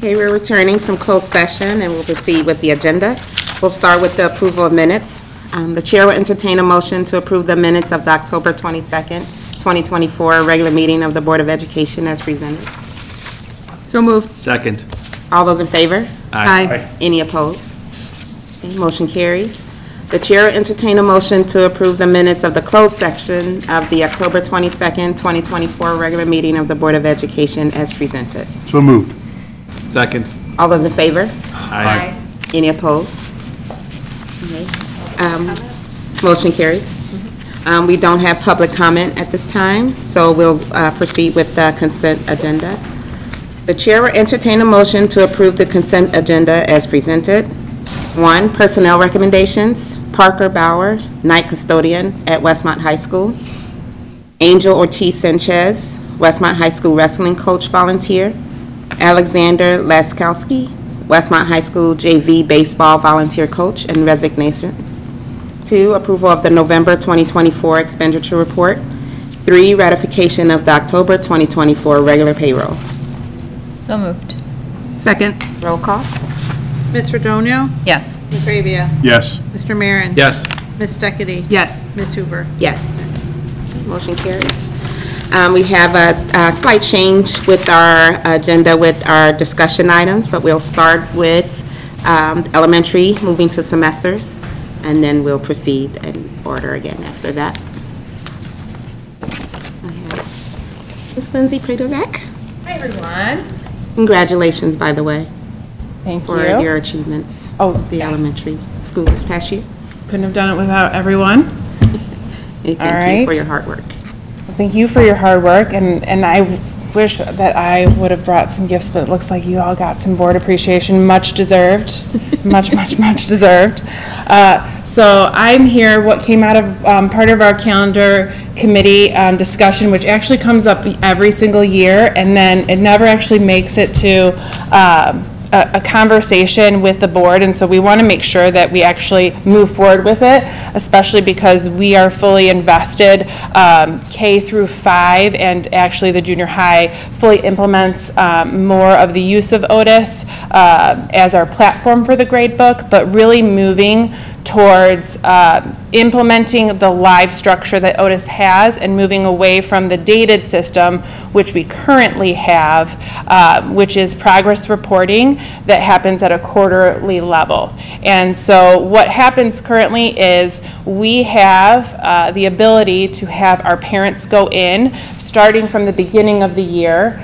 Okay, we're returning from closed session and we'll proceed with the agenda. We'll start with the approval of minutes. The chair will entertain a motion to approve the minutes of the October 22nd, 2024 regular meeting of the Board of Education as presented. So moved. Second. All those in favor? Aye. Any opposed? Okay, motion carries. The chair will entertain a motion to approve the minutes of the closed section of the October 22nd, 2024 regular meeting of the Board of Education as presented. So moved. Second. All those in favor? Aye. Any opposed? Okay. Motion carries. We don't have public comment at this time, so we'll proceed with the consent agenda. The chair will entertain a motion to approve the consent agenda as presented. 1, personnel recommendations. Parker Bauer, night custodian at Westmont High School. Angel Ortiz Sanchez, Westmont High School wrestling coach volunteer. Alexander Laskowski, Westmont High School JV baseball volunteer coach, and resignations. 2, approval of the November 2024 expenditure report. 3, ratification of the October 2024 regular payroll. So moved. Second. Roll call. Ms. Radonio? Yes. Ms. Rabia? Yes. Mr. Marin? Yes. Ms. Steckity? Yes. Ms. Hoover? Yes. Motion carries. We have a slight change with our agenda with our discussion items, but we'll start with elementary, moving to semesters, and then we'll proceed in order again after that. I have Ms. Lindsay Pradozak. Hi, everyone. Congratulations, by the way, Thank for you. your achievements. Oh, the yes. elementary school this past year. Couldn't have done it without everyone. Thank All you right. for your hard work. Thank you for your hard work, and I wish that I would have brought some gifts, but it looks like you all got some board appreciation, much deserved, much deserved. So I'm here, what came out of part of our calendar committee discussion, which actually comes up every single year, and then it never actually makes it to a conversation with the board, and so we want to make sure that we actually move forward with it, especially because we are fully invested. K through 5, and actually the junior high fully implements more of the use of Otis as our platform for the grade book, but really moving towards implementing the live structure that Otis has and moving away from the dated system, which we currently have, which is progress reporting that happens at a quarterly level. And so what happens currently is we have the ability to have our parents go in, starting from the beginning of the year,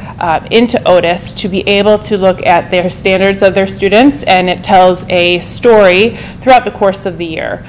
into Otis to be able to look at their standards of their students, and it tells a story throughout the course of the year.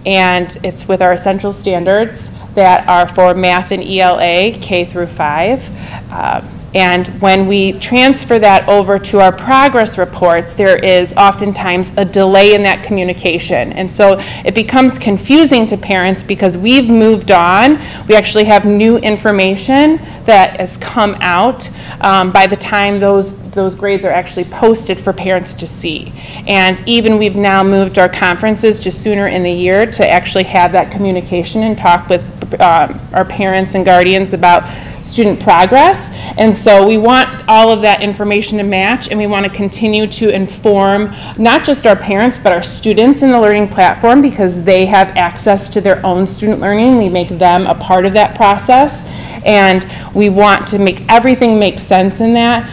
And it's with our essential standards that are for math and ELA, K through 5. And when we transfer that over to our progress reports, there is oftentimes a delay in that communication. And so it becomes confusing to parents because we've moved on. We actually have new information that has come out by the time those grades are actually posted for parents to see. And even we've now moved our conferences to sooner in the year to actually have that communication and talk with our parents and guardians about student progress. And so we want all of that information to match, and we want to continue to inform not just our parents but our students in the learning platform, because they have access to their own student learning. We make them a part of that process, and we want to make everything make sense in that.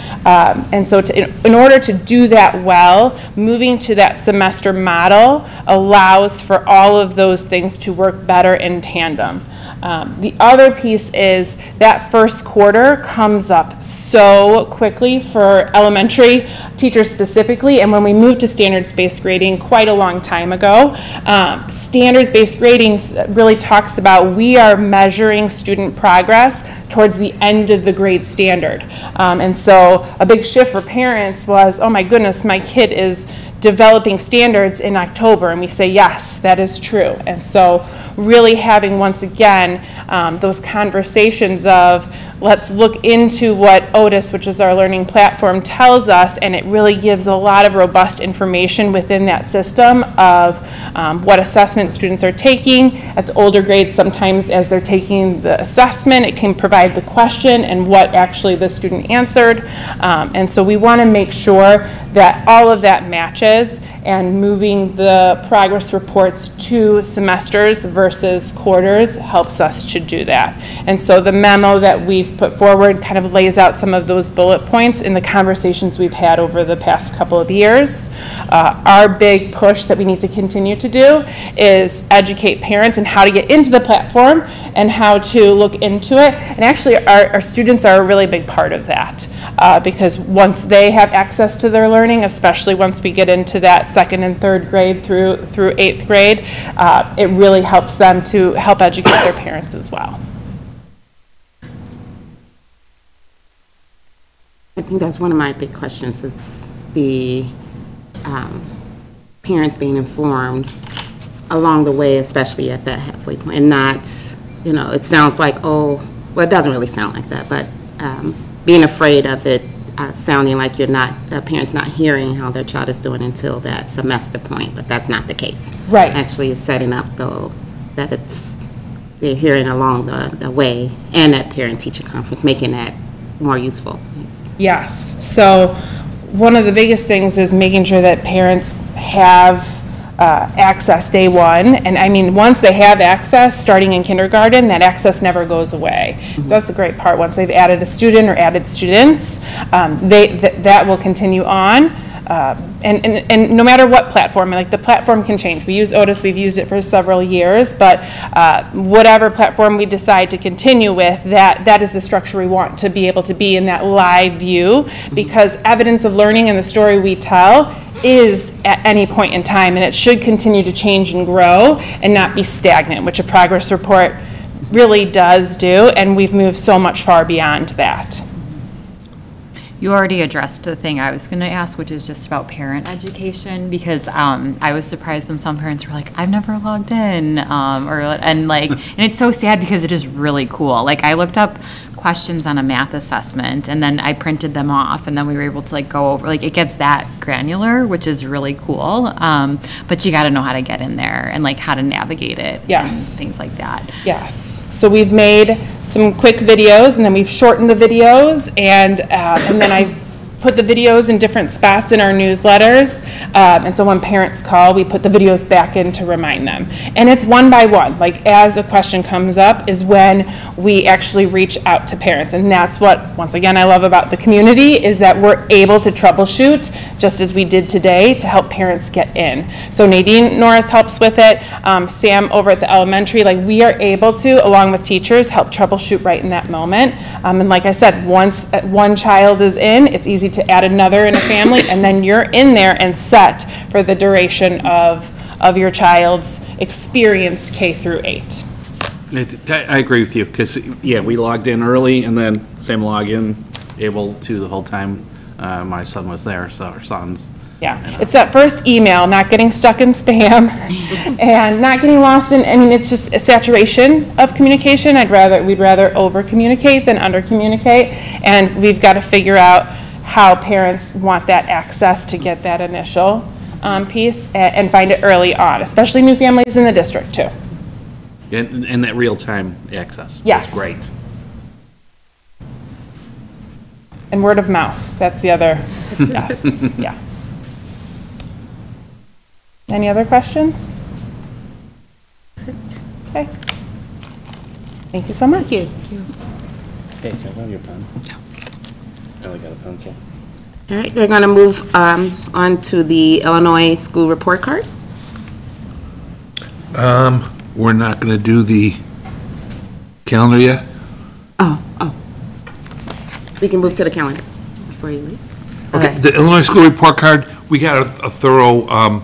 And so in order to do that well, moving to that semester model allows for all of those things to work better in tandem. The other piece is that first quarter comes up so quickly for elementary teachers specifically, and when we moved to standards-based grading quite a long time ago, standards-based grading really talks about we are measuring student progress towards the end of the grade standard. And so a big shift for parents was, oh my goodness, my kid is developing standards in October, and we say, yes, that is true. And so really having, once again, those conversations of, let's look into what Otis, which is our learning platform, tells us, and it really gives a lot of robust information within that system of what assessment students are taking. At the older grades, sometimes as they're taking the assessment, it can provide the question and what actually the student answered. And so we want to make sure that all of that matches, and moving the progress reports to semesters versus quarters helps us to do that. And so the memo that we've put forward kind of lays out some of those bullet points in the conversations we've had over the past couple of years. Our big push that we need to continue to do is educate parents in how to get into the platform and how to look into it. And actually our students are a really big part of that, because once they have access to their learning, especially once we get into that second and third grade through 8th grade, it really helps them to help educate their parents as well. I think that's one of my big questions, is the parents being informed along the way, especially at that halfway point, and not, you know, it sounds like, oh, well, it doesn't really sound like that, but being afraid of it sounding like you're not, the parent's not hearing how their child is doing until that semester point, but that's not the case. Right. Actually, it's setting up so that they're hearing along the way, and that parent-teacher conference, making that more useful. Yes. So one of the biggest things is making sure that parents have access day one. And I mean, once they have access, starting in kindergarten, that access never goes away. Mm-hmm. So that's the great part. Once they've added a student or added students, that will continue on. And no matter what platform, like the platform can change. We use Otis, we've used it for several years, but whatever platform we decide to continue with, that is the structure we want to be able to be in that live view, because evidence of learning and the story we tell is at any point in time, and it should continue to change and grow and not be stagnant, which a progress report really does do, and we've moved so much far beyond that. You already addressed the thing I was going to ask, which is just about parent education, because I was surprised when some parents were like, I've never logged in, and it's so sad because it is really cool. Like, I looked up questions on a math assessment, and then I printed them off, and then we were able to go over, it gets that granular, which is really cool. But you got to know how to get in there and how to navigate it. Yes. And things like that. Yes. So we've made some quick videos, and then we've shortened the videos, and then I put the videos in different spots in our newsletters, and so when parents call, we put the videos back in to remind them. And it's one by one, as a question comes up is when we actually reach out to parents, and that's what, once again, I love about the community, is that we're able to troubleshoot, just as we did today, to help parents get in. So Nadine Norris helps with it, Sam over at the elementary, we are able to, along with teachers, help troubleshoot right in that moment. And like I said, once one child is in, it's easy to add another in a family, and then you're in there and set for the duration of your child's experience K through 8. I agree with you, because, yeah, we logged in early, and then same login, able to the whole time my son was there, so our sons. Yeah, it's that first email, not getting stuck in spam, and not getting lost in, it's just a saturation of communication. We'd rather over-communicate than under-communicate, and we've got to figure out how parents want that access to get that initial piece and find it early on, especially new families in the district too. And that real-time access. Yes. That's great. And word of mouth, that's the other, yes, yeah. Any other questions? Okay. Thank you so much. Thank you. Hey, can I have your pen? I only got a pencil. All right, we're going to move on to the Illinois school report card. We're not going to do the calendar yet? Oh. We can move to the calendar before you leave. Okay, the Illinois school report card, we got a thorough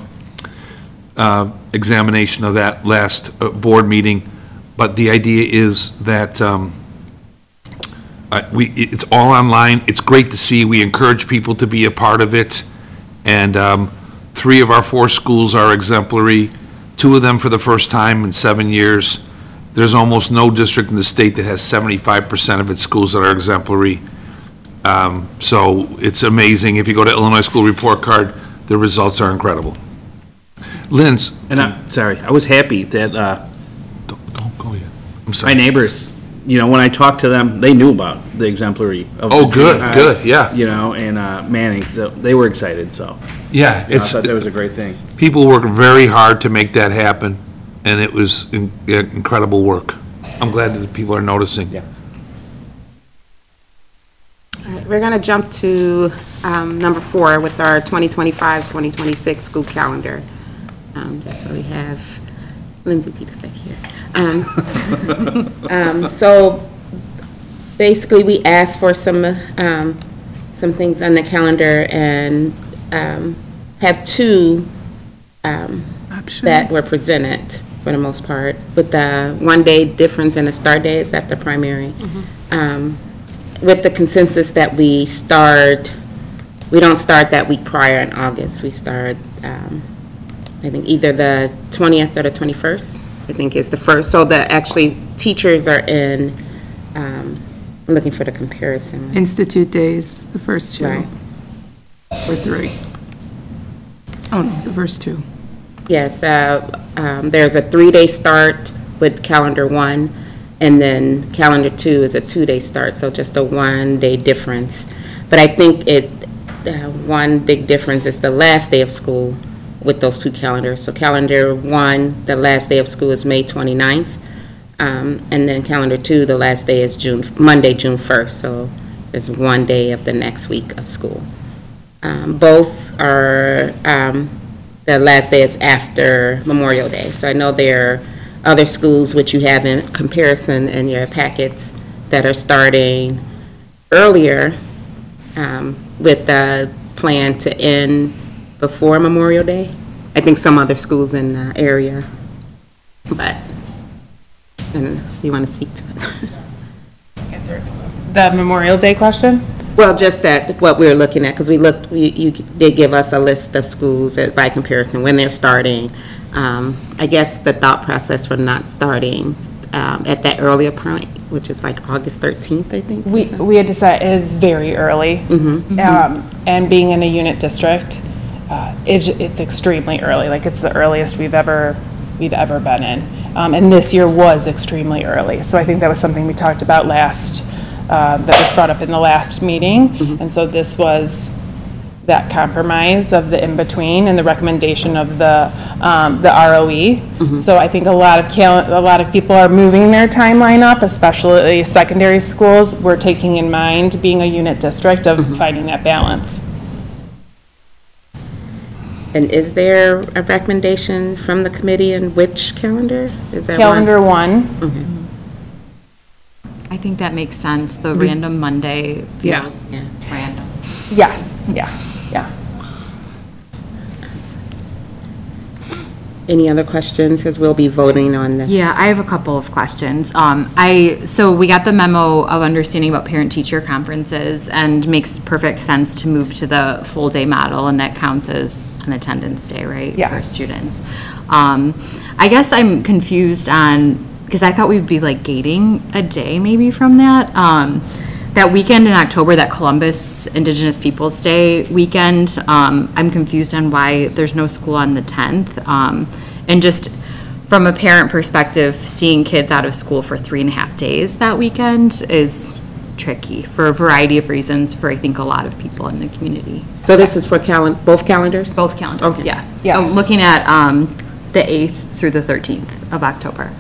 examination of that last board meeting, but the idea is that it's all online. It's great to see. We encourage people to be a part of it, and 3 of our 4 schools are exemplary, 2 of them for the first time in 7 years. There's almost no district in the state that has 75% of its schools that are exemplary. So it's amazing. If you go to Illinois School Report Card, the results are incredible. Linz, And I'm sorry, I was happy that don't go yet. I'm my sorry. neighbors, you know, when I talked to them, they knew about the exemplary of Oh, the good, junior high, good, yeah. You know, and Manning, so they were excited, so Yeah, I it's, thought that was a great thing. people worked very hard to make that happen, and it was incredible work. I'm glad that the people are noticing. Yeah. All right, we're going to jump to number 4 with our 2025-2026 school calendar. That's where we have Lindsay Peterson here. So basically, we asked for some things on the calendar and have 2 that were presented for the most part, with the 1-day difference in the start dates at the primary. With the consensus that we don't start that week prior in August. We start, I think, either the 20th or the 21st, I think is the first. So the actually teachers are in, I'm looking for the comparison. Institute days, the first 2. Right. Or 3. Oh, no, the first 2. Yes, there's a 3-day start with calendar 1, and then calendar 2 is a 2-day start, so just a 1-day difference. But I think one big difference is the last day of school with those 2 calendars. So calendar 1, the last day of school is May 29th, and then calendar 2, the last day is Monday, June 1st, so there's 1 day of the next week of school. Both are, the last day is after Memorial Day. So I know there are other schools which you have in comparison in your packets that are starting earlier with the plan to end before Memorial Day. I think some other schools in the area, but, and you want to speak to it? Answer the Memorial Day question? Well, just that, what we're looking at, because we looked, you did give us a list of schools by comparison, when they're starting. I guess the thought process for not starting at that earlier point, which is like August 13th, I think. We had decided it is very early. And being in a unit district, it's extremely early. Like, it's the earliest we'd ever been in. And this year was extremely early. So I think that was something we talked about last, that was brought up in the last meeting. And so this was that compromise of the in-between and the recommendation of the ROE. So I think a lot of people are moving their timeline up, especially secondary schools. We're taking in mind being a unit district of finding that balance. And is there a recommendation from the committee in which calendar? Is that Calendar 1. I think that makes sense. The random Monday feels Yeah. random. Yes, yeah. Any other questions? Because we'll be voting on this. Yeah, I have a couple of questions. So we got the memo of understanding about parent-teacher conferences, and makes perfect sense to move to the full-day model, and that counts as an attendance day, right? For Yes. students. I guess I'm confused on, because I thought we'd be like gating a day maybe from that. That weekend in October, that Columbus Indigenous Peoples' Day weekend, I'm confused on why there's no school on the 10th. And just from a parent perspective, seeing kids out of school for 3.5 days that weekend is tricky for a variety of reasons for, I think, a lot of people in the community. So this is for both calendars? Both calendars, Okay. yeah. Yes. I'm looking at the 8th through the 13th of October.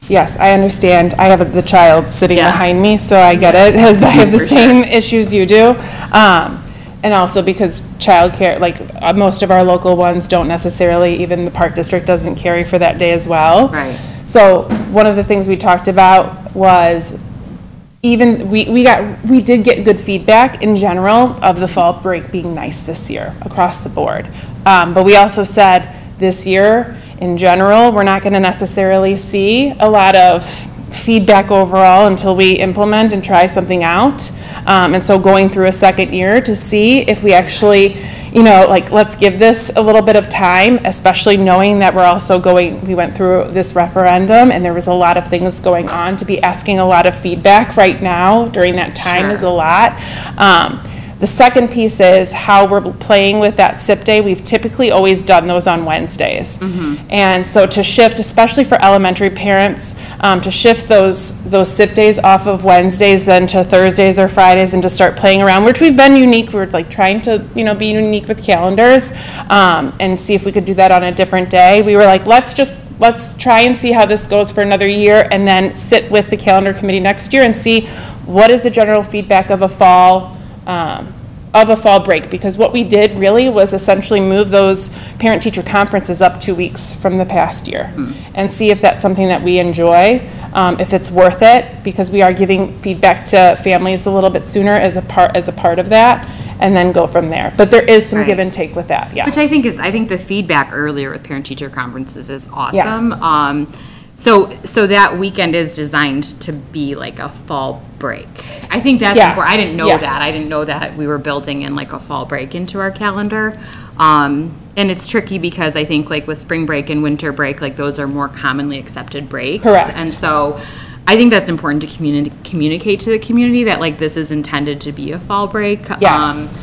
Yes, I understand. I have the child sitting Yeah. behind me, so I get it, as I have the For same issues you do. And also because childcare, like, most of our local ones don't necessarily, even the Park District doesn't carry for that day as well. Right. So one of the things we talked about was even, we did get good feedback in general of the fall break being nice this year across the board. But we also said this year, in general, we're not going to necessarily see a lot of feedback overall until we implement and try something out. And so going through a second year to see if we actually, like, let's give this a little bit of time, especially knowing that we went through this referendum and there was a lot of things going on. To be asking a lot of feedback right now during that time is a lot. The second piece is how we're playing with that SIP day. We've typically always done those on Wednesdays. And so to shift, especially for elementary parents, to shift those SIP days off of Wednesdays then to Thursdays or Fridays and to start playing around, which we've been unique. We're like trying to, be unique with calendars and see if we could do that on a different day. We were like, let's try and see how this goes for another year and then sit with the calendar committee next year and see what is the general feedback of a fall break, because what we did really was essentially move those parent-teacher conferences up 2 weeks from the past year and see if that's something that we enjoy, if it's worth it, because we are giving feedback to families a little bit sooner as a part of that, and then go from there. But there is some give and take with that, yes. Which I think the feedback earlier with parent-teacher conferences is awesome. So that weekend is designed to be like a fall break. I think that's important. I didn't know that. I didn't know that we were building in like a fall break into our calendar. And it's tricky because I think like with spring break and winter break, like those are more commonly accepted breaks. Correct. And so I think that's important to communicate to the community that like this is intended to be a fall break. Yes.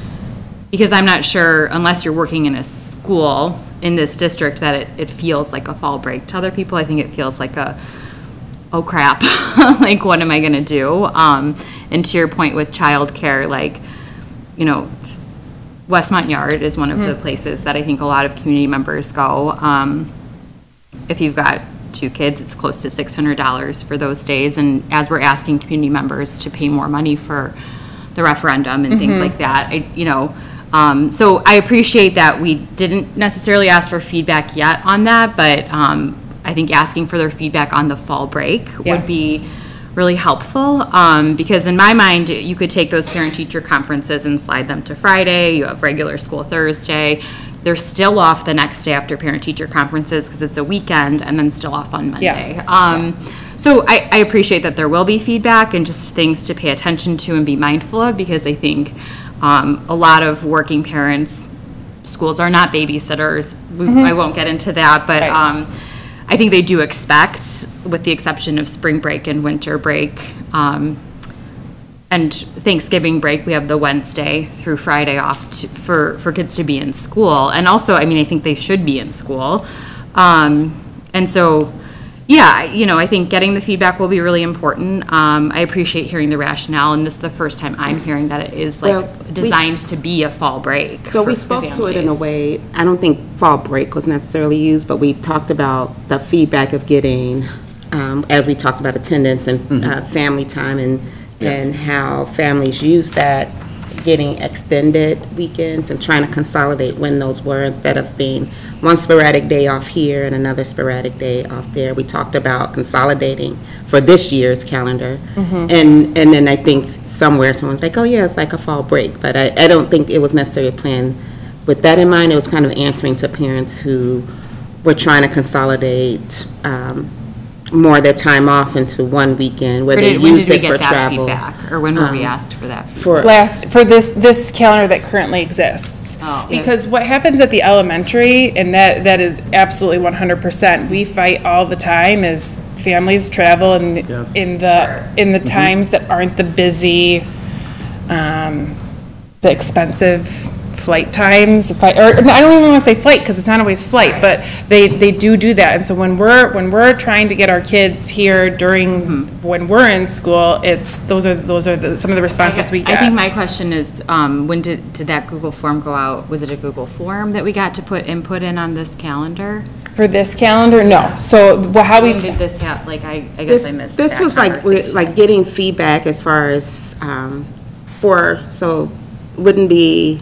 Because I'm not sure, unless you're working in a school in this district, that it feels like a fall break. To other people, I think it feels like oh crap, like what am I gonna do? And to your point with childcare, like, Westmont Yard is one of the places that I think a lot of community members go. If you've got 2 kids, it's close to $600 for those days. And as we're asking community members to pay more money for the referendum and things like that, so I appreciate that we didn't necessarily ask for feedback yet on that, but I think asking for their feedback on the fall break would be really helpful, because in my mind, you could take those parent-teacher conferences and slide them to Friday. You have regular school Thursday. They're still off the next day after parent-teacher conferences because it's a weekend, and then still off on Monday. So I appreciate that there will be feedback and just things to pay attention to and be mindful of, because I think a lot of working parents, schools are not babysitters. I won't get into that, but I think they do expect, with the exception of spring break and winter break, and Thanksgiving break, we have the Wednesday through Friday off for kids to be in school. And also, I think they should be in school. And so, I think getting the feedback will be really important. I appreciate hearing the rationale, and this is the first time I'm hearing that it is designed to be a fall break. So we spoke to it in a way, I don't think fall break was necessarily used, but we talked about the feedback of getting, as we talked about attendance and family time and how families use that, getting extended weekends and trying to consolidate when those were, instead of being one sporadic day off here and another sporadic day off there. We talked about consolidating for this year's calendar. And then I think somewhere someone's like, oh yeah, it's like a fall break. But I don't think it was necessarily planned with that in mind. It was kind of answering to parents who were trying to consolidate more of their time off into one weekend where they used it for travel. Feedback, or when were we asked for that feedback? For this calendar that currently exists. Because what happens at the elementary, and that is absolutely 100%, we fight all the time, is families travel in the times that aren't the busy, the expensive flight times. I don't even want to say flight, because it's not always flight, but they do that. And so when we're trying to get our kids here during when we're in school, those are some of the responses we get. I think my question is, when did that Google form go out? Was it a Google form that we got to put input in on this calendar? For this calendar, no. So how we did this happen? Like I guess I missed. This was like getting feedback as far as wouldn't be.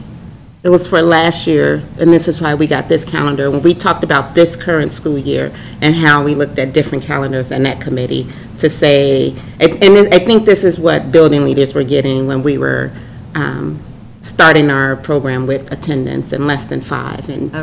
It was for last year, and this is why we got this calendar. When we talked about this current school year and how we looked at different calendars in that committee to say, and I think this is what building leaders were getting when we were starting our program with attendance in less than 5. And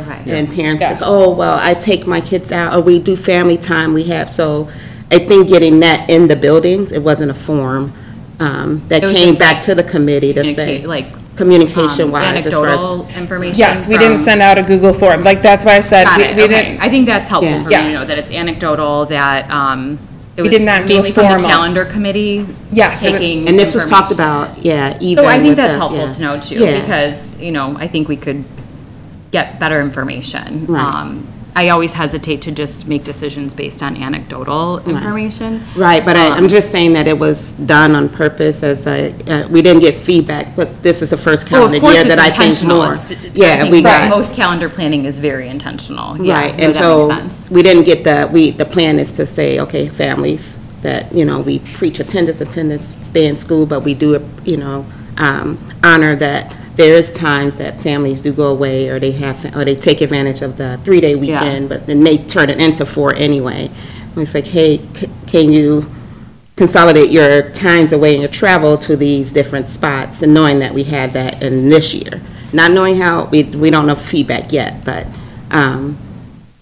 parents like, oh, well, I take my kids out, or we do family time we have. So I think getting that in the buildings, it wasn't a form that came back to the committee to say. Like communication-wise as far as. anecdotal information. Yes, we didn't from- send out a Google form, like, that's why I said, Got we it, we okay. didn't. I think that's helpful Yeah. for me to know, Yes. that it's anecdotal, that, it We was did not do a mainly from the formal. calendar committee. Yes, it was- Taking And this was talked information. about, yeah, even So I think with that's us, helpful yeah. to know too, Yeah. because, I think we could get better information. Right. I always hesitate to just make decisions based on anecdotal information. Right, but I'm just saying that it was done on purpose as we didn't get feedback, but this is the first Well, calendar of course, year it's that I think intentional. more. I Yeah, think we that got, most calendar planning is very intentional. Yeah, right, no, and that so makes sense. we didn't get the plan is to say, okay, families, that, we preach attendance, stay in school, but we do, honor that there is times that families do go away, or they take advantage of the 3-day weekend, but then they turn it into 4 anyway. And it's like, hey, can you consolidate your times away and your travel to these different spots, and knowing that we had that in this year. Not knowing how, we don't know feedback yet, but,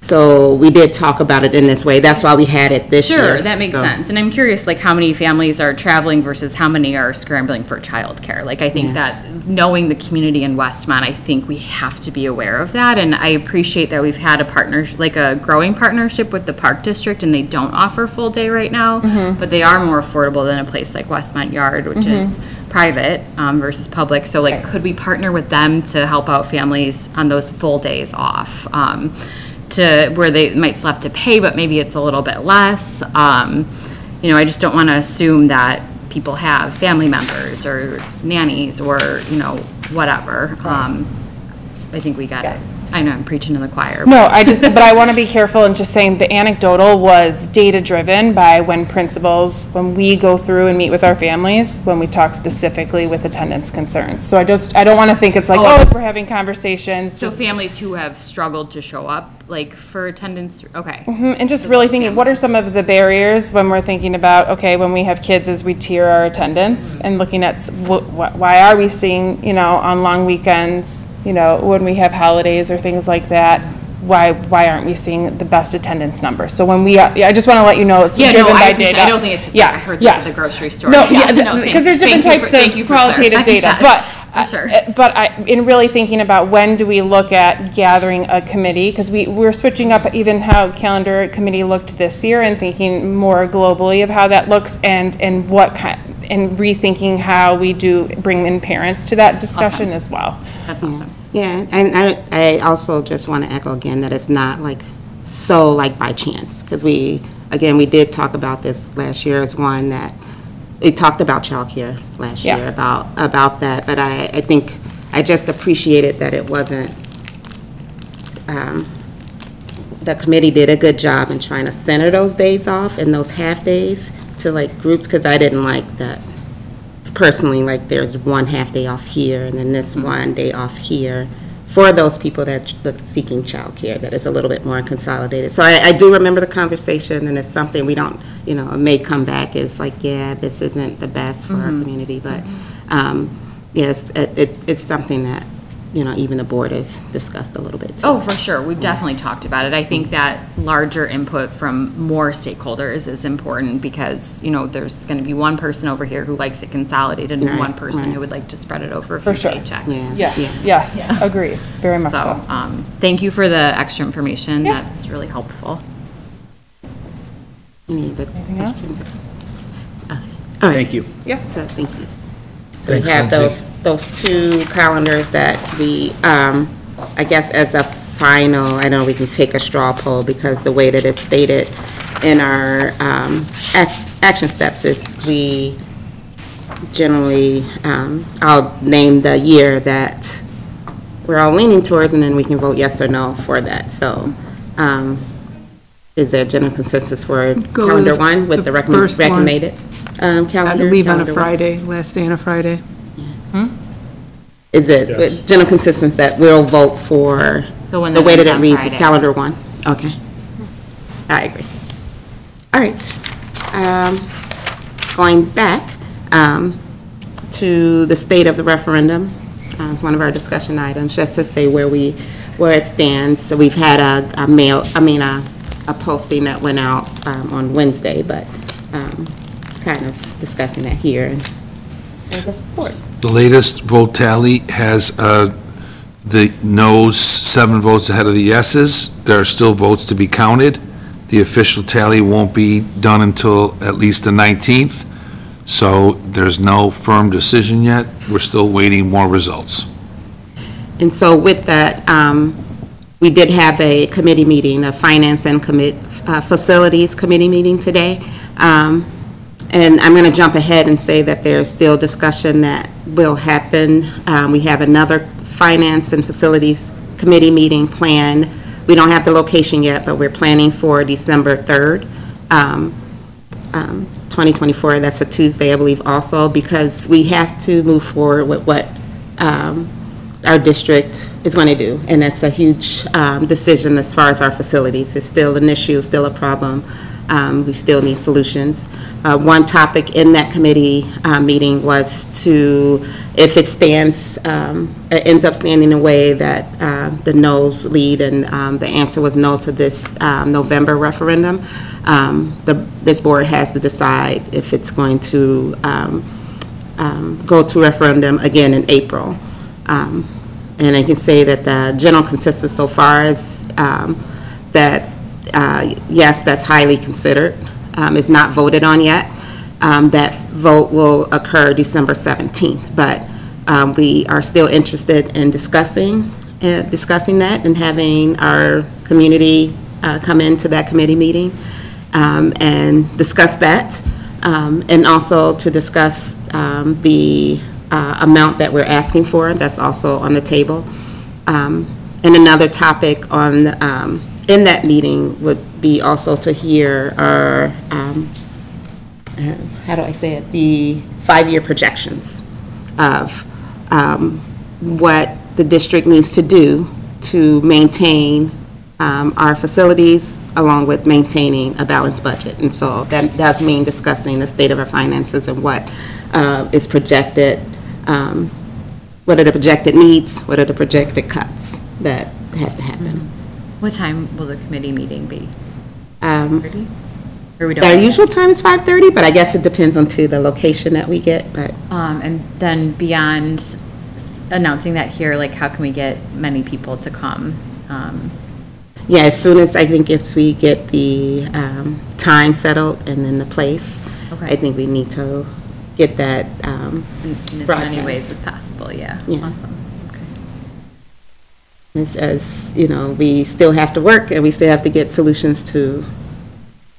so we did talk about it in this way. That's why we had it this year. Sure, that makes So- sense. And I'm curious, like, how many families are traveling versus how many are scrambling for childcare? Like, I think that knowing the community in Westmont, I think we have to be aware of that. And I appreciate that we've had a partnership, like a growing partnership with the Park District, and they don't offer full day right now, but they are more affordable than a place like Westmont Yard, which is private versus public. So, like, could we partner with them to help out families on those full days off? To where they might still have to pay, but maybe it's a little bit less. I just don't want to assume that people have family members or nannies or, whatever. I think we got it. I know I'm preaching to the choir. No, but I want to be careful and just saying the anecdotal was data-driven by when we go through and meet with our families, when we talk specifically with attendance concerns. So I don't want to think it's like, we're having conversations. So families who have struggled to show up, like, for attendance, okay. And just really thinking, what are some of the barriers when we're thinking about, okay, when we have kids as we tier our attendance, and looking at why are we seeing, on long weekends, when we have holidays or things like that, why aren't we seeing the best attendance numbers? So when I just want to let you know it's driven by data. I don't think it's just like I heard this at the grocery store. No, thank- because there's different thank you types for of qualitative clarifying data. that. Sure. But in really thinking about when do we look at gathering a committee, because we're switching up even how calendar committee looked this year, and thinking more globally of how that looks, and rethinking how we do bring in parents to that discussion as well. That's awesome. Yeah, and I also just want to echo again that it's not like so like by chance, because we did talk about this last year as one that we talked about childcare last year about that, but I think I just appreciated that it wasn't, the committee did a good job in trying to center those days off and those half days to like groups, because I didn't like that. Personally, like there's one half day off here and then this one day off here for those people that look seeking childcare, that is a little bit more consolidated. So I do remember the conversation, and it's something we don't, it may come back as like, yeah, this isn't the best for our community, but yes, it's something that, even the board has discussed a little bit too. Oh, for sure. We've definitely talked about it. I think that larger input from more stakeholders is important, because, there's going to be one person over here who likes it consolidated, and one person who would like to spread it over a few sure. paychecks. Yes, agree, very much so. So, thank you for the extra information. That's really helpful. Any other else? questions? All right. Thank you. So, thank you. So we have those two calendars that we, I guess as a final, I know we can take a straw poll, because the way that it's stated in our action steps is we generally, I'll name the year that we're all leaning towards, and then we can vote yes or no for that. So is there general consensus for Go calendar with one with the first one. recommended calendar? I believe on a calendar one? Friday, last day on a Friday. Is it general consensus that we'll vote for The one the that way that ends it on reads is Friday. calendar one? Okay. I agree. All right. Going back to the state of the referendum, it's one of our discussion items, just to say where it stands. So we've had a posting that went out on Wednesday, but kind of discussing that here. And there's a support. The latest vote tally has the noes 7 votes ahead of the yeses. There are still votes to be counted. The official tally won't be done until at least the 19th, so there's no firm decision yet. We're still waiting more results. And so with that, we did have a committee meeting, a Finance and Facilities Committee meeting today. And I'm going to jump ahead and say that there's still discussion that will happen. We have another Finance and Facilities Committee meeting planned. We don't have the location yet, but we're planning for December 3rd, 2024. That's a Tuesday, I believe, also, because we have to move forward with what our district is going to do. And that's a huge decision as far as our facilities. It's still an issue, still a problem. We still need solutions. One topic in that committee meeting was to, if it stands, it ends up standing in a way that the noes lead, and the answer was no to this November referendum, this board has to decide if it's going to go to referendum again in April. And I can say that the general consensus so far is that yes, that's highly considered. It's not voted on yet. That vote will occur December 17th, but we are still interested in discussing that and having our community come into that committee meeting and discuss that, and also to discuss the amount that we're asking for. That's also on the table. And another topic on in that meeting would be also to hear our, how do I say it, the 5-year projections of what the district needs to do to maintain our facilities along with maintaining a balanced budget. And so that does mean discussing the state of our finances and what is projected, what are the projected needs, what are the projected cuts that has to happen. What time will the committee meeting be? 30? Or we don't? Our usual time is 5:30, but I guess it depends on the location that we get, but. And then beyond announcing that here, like, how can we get many people to come? Yeah, as soon as, I think if we get the time settled and then the place, Okay. I think we need to get that In as many broadcast. ways as possible, yeah. Yeah. Awesome. Okay. As you know, we still have to work and we still have to get solutions to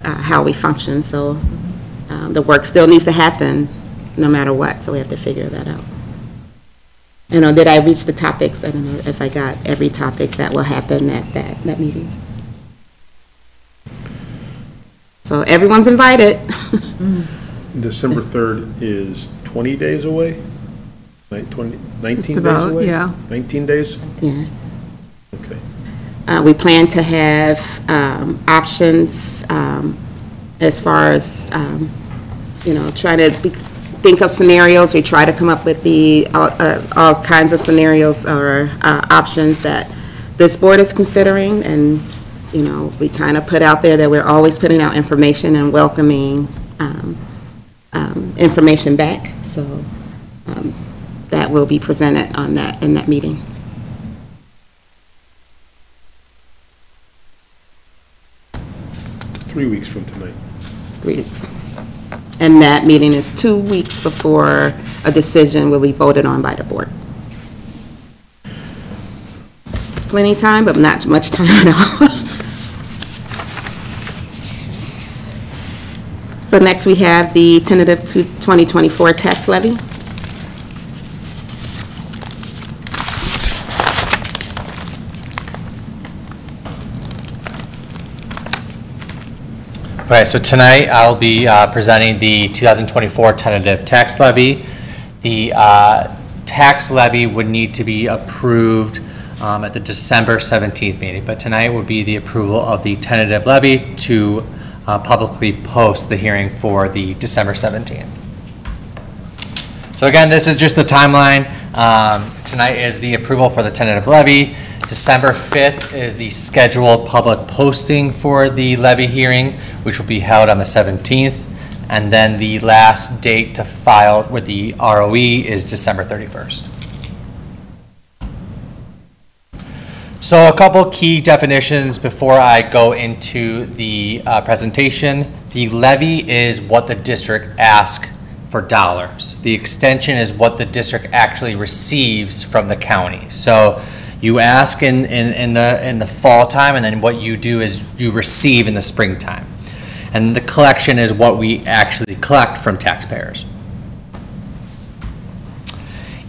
how we function. So the work still needs to happen no matter what. So we have to figure that out. You know, did I reach the topics? I don't know if I got every topic that will happen at that meeting. So everyone's invited. December 3rd is 20 days away? 19 Just days about, away? yeah. 19 days? Yeah. Okay. We plan to have options as far as, you know, trying to think of scenarios. We try to come up with all kinds of scenarios or options that this board is considering. And, you know, we kind of put out there that we're always putting out information and welcoming information back. So that will be presented in that meeting. Three weeks from tonight. 3 weeks. And that meeting is 2 weeks before a decision will be voted on by the board. It's plenty of time, but not much time at all. So next we have the tentative 2024 tax levy. All right, so tonight I'll be presenting the 2024 tentative tax levy. The tax levy would need to be approved at the December 17th meeting, but tonight would be the approval of the tentative levy to publicly post the hearing for the December 17th. So again, this is just the timeline. Tonight is the approval for the tentative levy. December 5th is the scheduled public posting for the levy hearing, which will be held on the 17th. And then the last date to file with the ROE is December 31st. So a couple key definitions before I go into the presentation. The levy is what the district asks for dollars. The extension is what the district actually receives from the county. So you ask in the fall time, and then what you do is you receive in the springtime. And the collection is what we actually collect from taxpayers.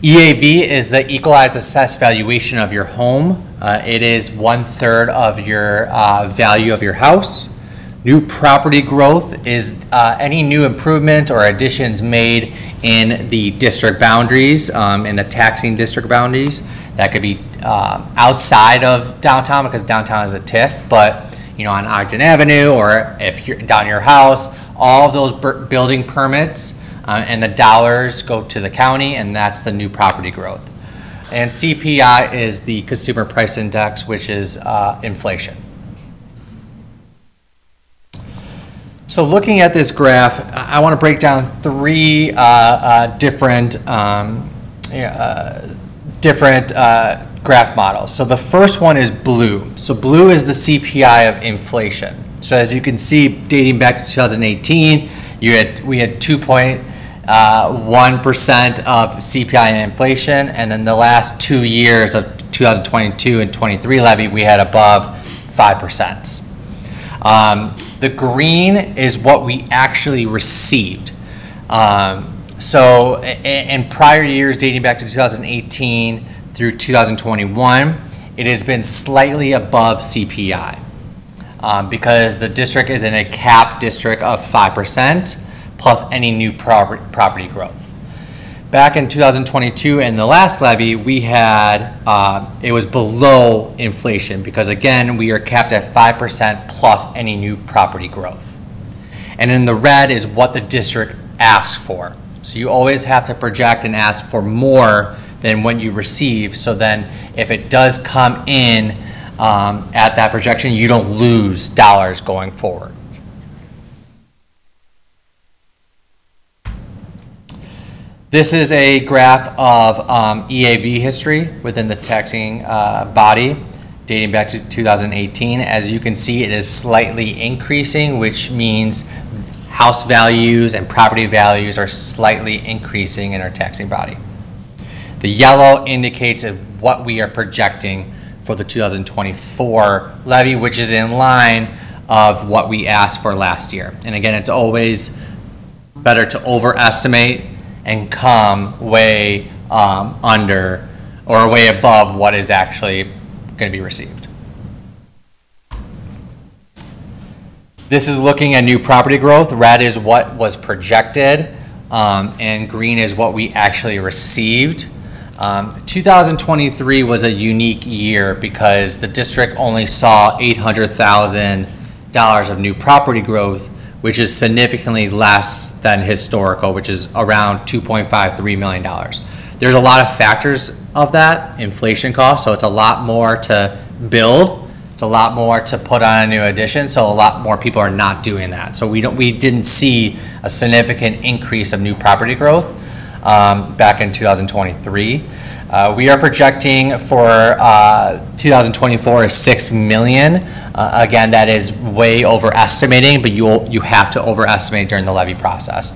EAV is the equalized assessed valuation of your home. It is 1/3 of your value of your house. New property growth is any new improvement or additions made in the district boundaries, in the taxing district boundaries. That could be outside of downtown, because downtown is a TIF, but on Ogden Avenue, or if you're down your house, all of those building permits and the dollars go to the county, and that's the new property growth. And CPI is the Consumer Price Index, which is inflation. So looking at this graph, I want to break down three different graph models. So the first one is blue. So blue is the CPI of inflation. So as you can see, dating back to 2018, we had 2.1% of CPI and inflation, and then the last 2 years of 2022 and 23 levy, we had above 5%. The green is what we actually received. So in prior years, dating back to 2018 through 2021, it has been slightly above CPI because the district is in a cap district of 5% plus any new property growth. Back in 2022 in the last levy, we had, it was below inflation because again, we are capped at 5% plus any new property growth. And in the red is what the district asked for. So you always have to project and ask for more than what you receive. So then if it does come in at that projection, you don't lose dollars going forward. This is a graph of EAV history within the taxing body dating back to 2018. As you can see, it is slightly increasing, which means house values and property values are slightly increasing in our taxing body. The yellow indicates what we are projecting for the 2024 levy, which is in line of what we asked for last year. And again, it's always better to overestimate and come way under or way above what is actually going to be received. This is looking at new property growth. Red is what was projected, and green is what we actually received. 2023 was a unique year because the district only saw $800,000 of new property growth, which is significantly less than historical, which is around $2.53 million. There's a lot of factors of that, inflation costs, so it's a lot more to build, it's a lot more to put on a new addition, so a lot more people are not doing that. So we didn't see a significant increase of new property growth back in 2023. We are projecting for 2024 is $6 million. Again, that is way overestimating, but you have to overestimate during the levy process.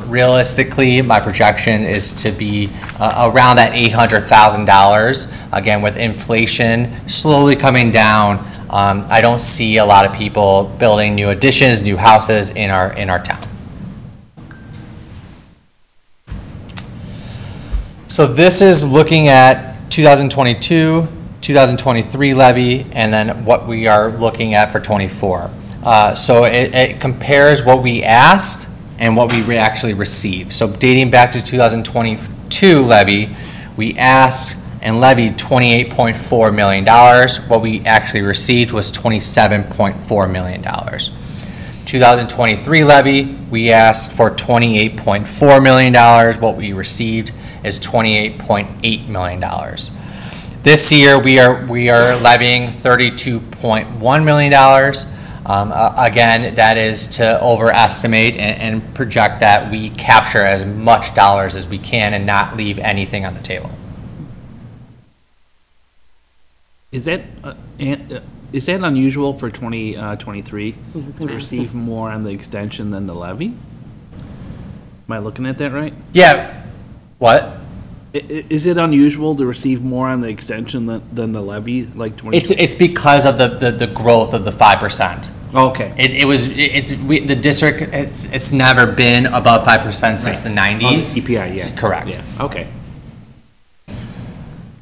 Realistically, my projection is to be around that $800,000. Again, with inflation slowly coming down, I don't see a lot of people building new additions, new houses in our town. So this is looking at 2022, 2023 levy, and then what we are looking at for 24. So it compares what we asked and what we actually received. So dating back to 2022 levy, we asked and levied $28.4 million. What we actually received was $27.4 million. 2023 levy, we asked for $28.4 million. What we received is $28.8 million. This year we are levying $32.1 million. Again, that is to overestimate and project that we capture as much dollars as we can and not leave anything on the table. Is that unusual for 2023 to receive more on the extension than the levy? Am I looking at that right? Yeah. What? Is it unusual to receive more on the extension than the levy, like 20? It's because of the growth of the 5%. Okay. The district, it's never been above 5% since the 90s. CPI, yeah. Correct. Yeah, okay.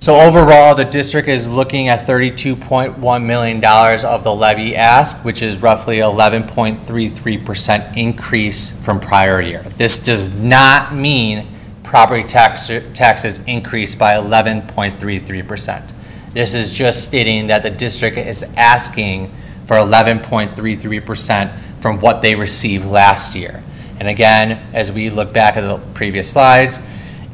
So overall, the district is looking at $32.1 million of the levy ask, which is roughly 11.33% increase from prior year. This does not mean property taxes increased by 11.33%. This is just stating that the district is asking for 11.33% from what they received last year. And again, as we look back at the previous slides,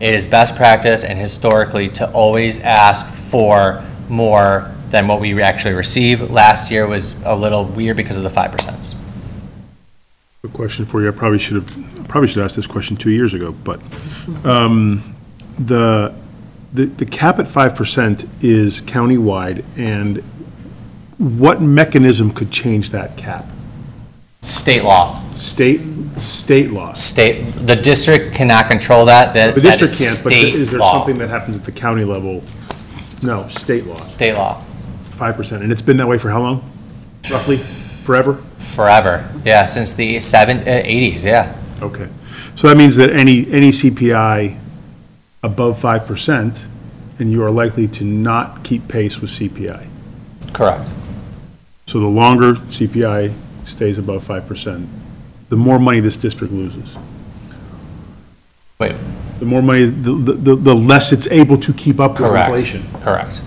it is best practice and historically to always ask for more than what we actually received. Last year was a little weird because of the 5%. A question for you. I probably should ask this question 2 years ago, but the cap at 5% is countywide, and what mechanism could change that cap? State law. State law. The district cannot control that. The district can't, but state is there law. something that happens at the county level? No, state law. State law. 5%, and it's been that way for how long? Roughly, forever? Forever, yeah, since the 80s, yeah. Okay, so that means that any CPI above 5%, and you are likely to not keep pace with CPI. Correct. So the longer CPI stays above 5%, the more money this district loses. Wait. The more money, the less it's able to keep up with Correct. inflation. Correct.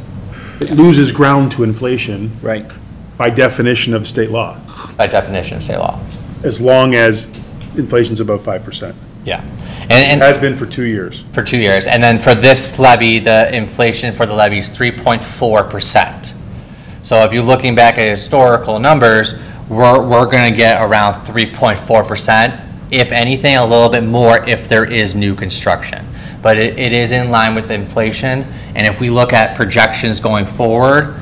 It loses ground to inflation. Right. By definition of state law, By definition of state law. as long as inflation's above 5%. Yeah. It And has been for 2 years. for 2 years. And then for this levy, the inflation for the levy is 3.4%. So if you're looking back at historical numbers, we're going to get around 3.4%. If anything, a little bit more if there is new construction. But it is in line with inflation. And if we look at projections going forward,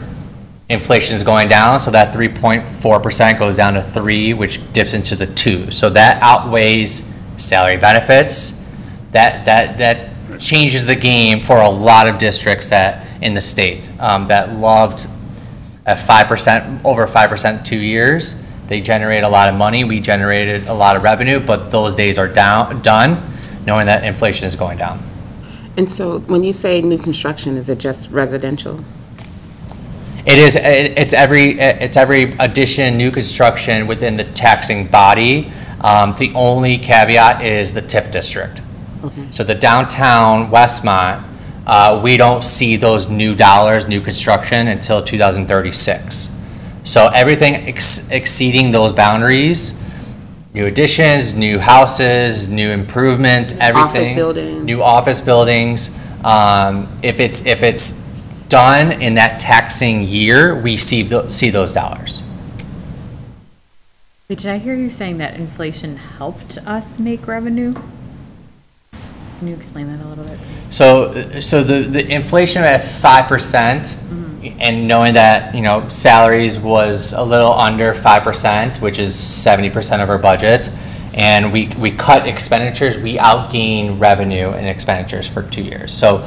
inflation is going down, so that 3.4% goes down to 3, which dips into the 2. So that outweighs salary benefits. That changes the game for a lot of districts that in the state that loved at 5%, over 5% 2 years. They generate a lot of money. We generated a lot of revenue, but those days are done, knowing that inflation is going down. And so when you say new construction, is it just residential? It is. It's every addition, new construction within the taxing body. The only caveat is the TIF district. Okay. So the downtown Westmont, we don't see those new dollars, new construction until 2036. So everything exceeding those boundaries, new additions, new houses, new improvements, everything. Office buildings. New office buildings. If it's done in that taxing year, we see those dollars. Wait, did I hear you saying that inflation helped us make revenue? Can you explain that a little bit? So the inflation at 5%, and knowing that, salaries was a little under 5%, which is 70% of our budget, and we cut expenditures, we outgained revenue and expenditures for 2 years. So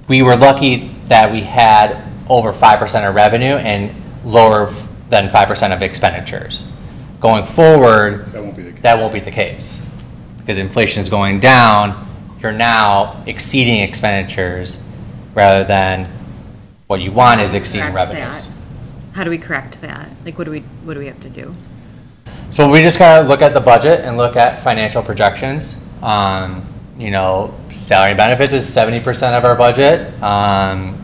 we were lucky that we had over 5% of revenue and lower than 5% of expenditures. Going forward, that won't be the case. Because inflation is going down, you're now exceeding expenditures rather than what you want is exceeding Correct revenues. that. How do we correct that? Like, what do we have to do? So we just gotta look at the budget and look at financial projections. Salary and benefits is 70% of our budget.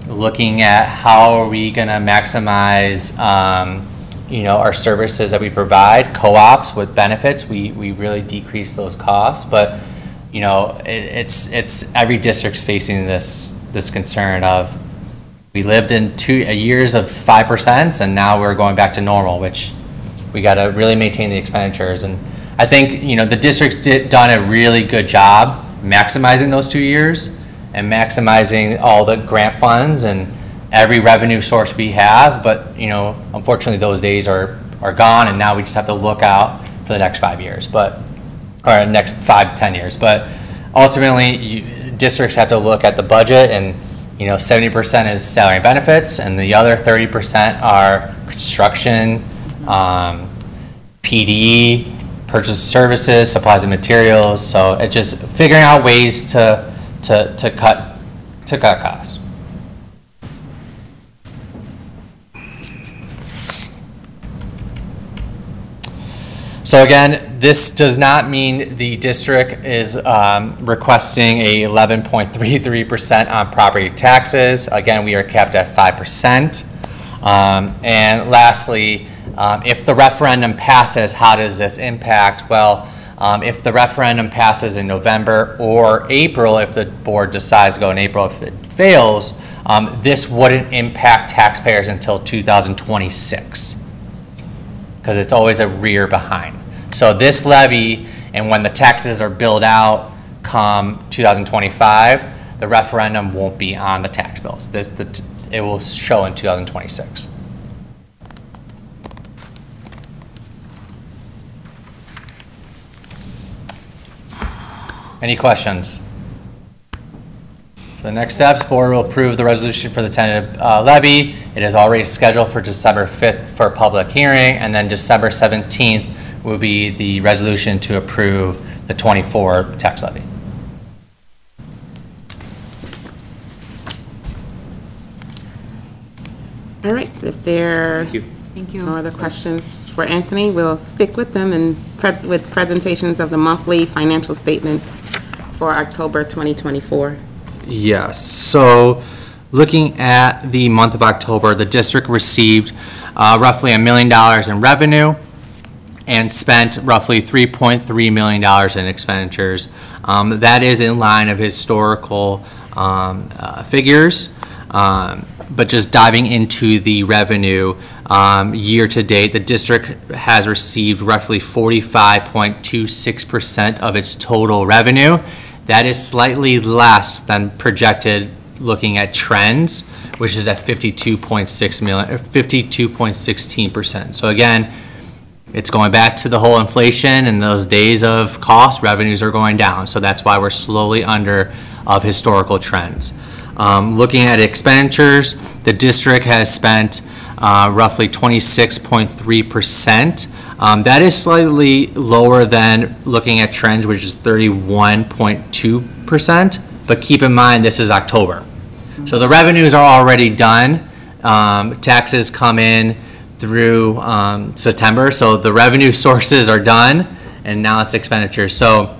Looking at how are we gonna maximize, our services that we provide, co-ops with benefits, we really decrease those costs. But, it's every district's facing this concern of, we lived in 2 years of 5%, and now we're going back to normal, which We got to really maintain the expenditures. And I think, the district's done a really good job maximizing those 2 years and maximizing all the grant funds and every revenue source we have. But, unfortunately, those days are gone, and now we just have to look out for the next 5 years, or next 5 to 10 years. But ultimately, districts have to look at the budget, and 70% is salary and benefits, and the other 30% are construction, PD, purchase of services, supplies and materials. So it's just figuring out ways to cut costs. So again, this does not mean the district is requesting a 11.33% on property taxes. Again, we are capped at 5%. And lastly, if the referendum passes, how does this impact? Well, if the referendum passes in November or April, if the board decides to go in April, if it fails, this wouldn't impact taxpayers until 2026. Because it's always a rear behind. So this levy, and when the taxes are billed out come 2025, the referendum won't be on the tax bills. It will show in 2026. Any questions? So the next steps, board will approve the resolution for the tentative levy. It is already scheduled for December 5th for a public hearing, and then December 17th will be the resolution to approve the 24 tax levy. All right, if there Thank you. no other questions for Anthony, we'll stick with them and with presentations of the monthly financial statements for October 2024. Yes, so looking at the month of October, the district received roughly $1 million in revenue and spent roughly $3.3 million in expenditures. That is in line of historical figures. But just diving into the revenue, year to date, the district has received roughly 45.26% of its total revenue. That is slightly less than projected looking at trends, which is at 52.16%. So again, it's going back to the whole inflation and those days of cost, revenues are going down. So that's why we're slowly under of historical trends. Looking at expenditures, the district has spent roughly 26.3%. That is slightly lower than looking at trends, which is 31.2%. But keep in mind, this is October. So the revenues are already done. Taxes come in through September. So the revenue sources are done, and now it's expenditures. So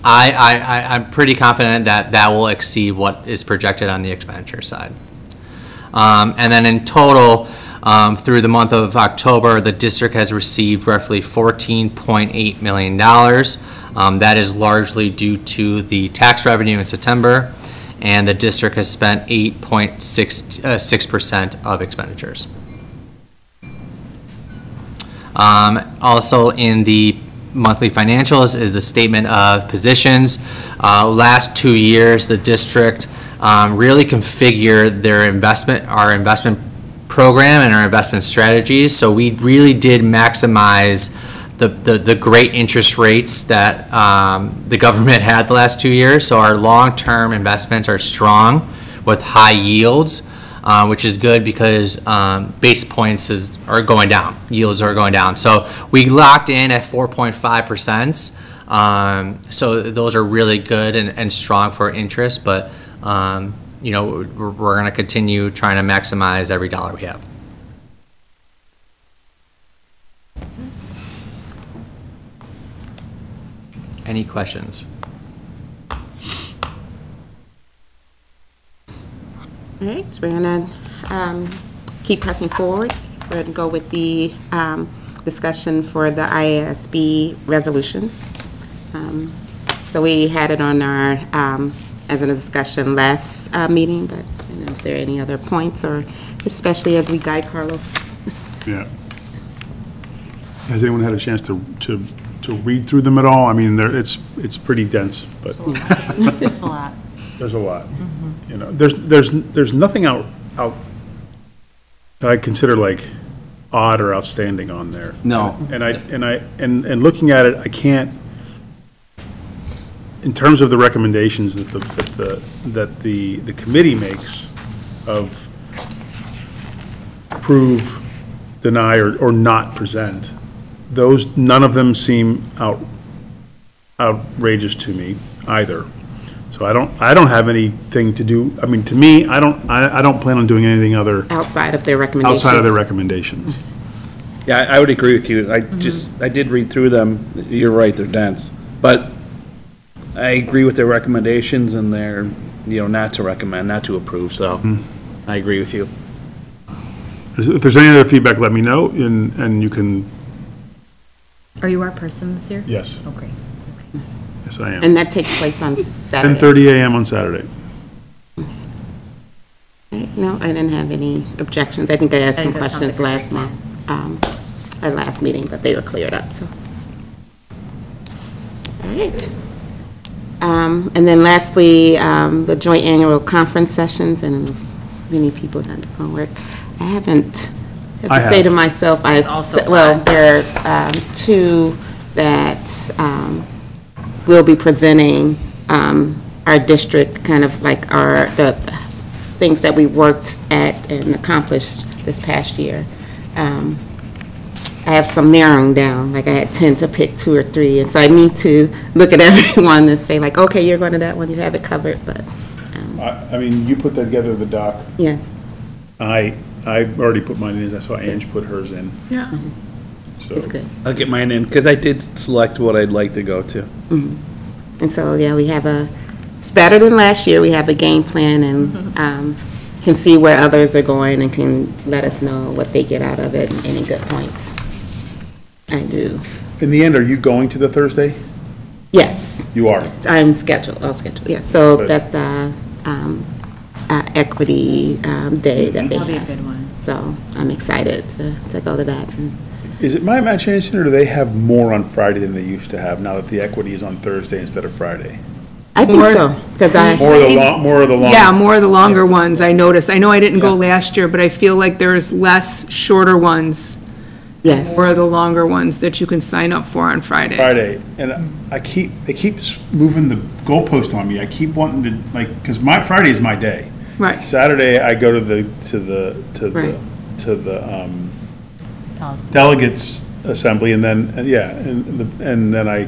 I'm pretty confident that that will exceed what is projected on the expenditure side. And then in total, through the month of October, the district has received roughly $14.8 million. That is largely due to the tax revenue in September, and the district has spent 8.6% of expenditures. Also in the monthly financials is the statement of positions. Last 2 years, the district really configured their our investment program and our investment strategies. So we really did maximize the great interest rates that the government had the last 2 years. So our long-term investments are strong with high yields, which is good because base points are going down, yields are going down. So we locked in at 4.5%. So those are really good and strong for interest, but you know, we're going to continue trying to maximize every dollar we have. Any questions? All right, so we're going to keep pressing forward. We're going to go with the discussion for the IASB resolutions. So we had it on our, as a discussion last meeting, but I don't know if there are any other points, or especially as we guide Carlos. Yeah. Has anyone had a chance to read through them at all? I mean, it's pretty dense, but A lot. there's a lot. You know, there's nothing out that I consider like odd or outstanding on there. No. And looking at it, I can't, in terms of the recommendations that the committee makes of approve, deny, or not present, none of them seem outrageous to me either. So I don't have anything to do, I mean, to me, I don't plan on doing anything other Outside of their recommendations. outside of their recommendations. Yeah, I would agree with you. I did read through them. You're right, they're dense. But I agree with their recommendations and their, not to recommend, not to approve, so I agree with you. If there's any other feedback, let me know, and you can, Are you our person this year? yes, Oh, great. yes, I am. And that takes place on Saturday. 10:30 a.m. on Saturday. No, I didn't have any objections. I think I asked I some think that sounds questions like a last great month, at last meeting, but they were cleared up, so. All right. And then lastly, the joint annual conference sessions, and many people done the homework. I haven't, I have to say to myself, there are two that will be presenting our district, kind of like the things that we worked at and accomplished this past year. I have some narrowing down, like I had 10 to pick 2 or 3, and so I need to look at everyone and say like, okay, you're going to that one, you have it covered, but. I mean, you put that together, the doc. Yes. I already put mine in, that's why Ange put hers in. Yeah. So. It's good. I'll get mine in, because I did select what I'd like to go to. And so, yeah, we have it's better than last year, we have a game plan and can see where others are going and can let us know what they get out of it and any good points. I do. In the end, are you going to the Thursday? Yes. You are? I'm scheduled, I'll schedule, yes. So Good. that's the equity day that they That'll be a have. good one. So I'm excited to go to that. And Is it my imagination, or do they have more on Friday than they used to have, now that the equity is on Thursday instead of Friday? I think so, because More of the long. Yeah, more of the longer ones, I noticed. I know I didn't go last year, but I feel like there's less shorter ones, yes. more of the longer ones that you can sign up for on Friday. Friday, and they keep moving the goalpost on me. I keep wanting to, like, because Friday is my day. Right. Saturday, I go to the Policy. delegates assembly, and then, and then I